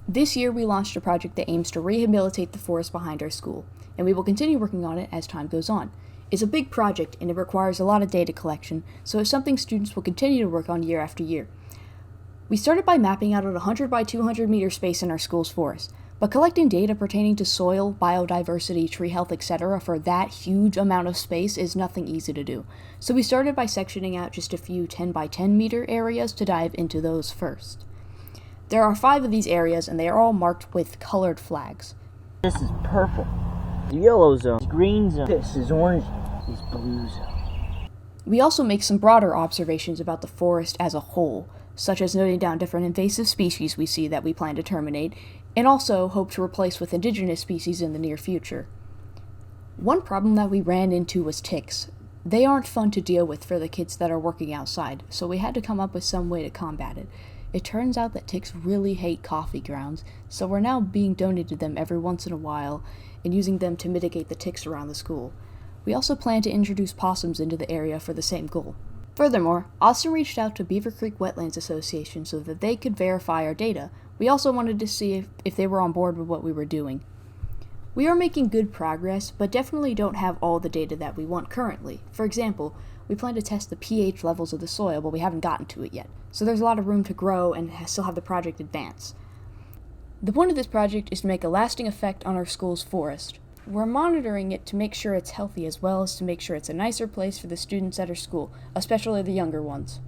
This year, we launched a project that aims to rehabilitate the forest behind our school, and we will continue working on it as time goes on. It's a big project, and it requires a lot of data collection, so it's something students will continue to work on year after year. We started by mapping out a 100 by 200 meter space in our school's forest, but collecting data pertaining to soil, biodiversity, tree health, etc. for that huge amount of space is nothing easy to do. So we started by sectioning out just a few 10 by 10 meter areas to dive into those first. There are 5 of these areas, and they are all marked with colored flags. This is purple. The yellow zone. This green zone. This is orange. This blue zone. We also make some broader observations about the forest as a whole, such as noting down different invasive species we see that we plan to terminate, and also hope to replace with indigenous species in the near future. One problem that we ran into was ticks. They aren't fun to deal with for the kids that are working outside, so we had to come up with some way to combat it. It turns out that ticks really hate coffee grounds, so we're now being donated them every once in a while and using them to mitigate the ticks around the school. We also plan to introduce possums into the area for the same goal. Furthermore, Austin reached out to Beaver Creek Wetlands Association so that they could verify our data. We also wanted to see if they were on board with what we were doing. We are making good progress, but definitely don't have all the data that we want currently. For example, we plan to test the pH levels of the soil, but we haven't gotten to it yet. So there's a lot of room to grow and still have the project advance. The point of this project is to make a lasting effect on our school's forest. We're monitoring it to make sure it's healthy as well as to make sure it's a nicer place for the students at our school, especially the younger ones.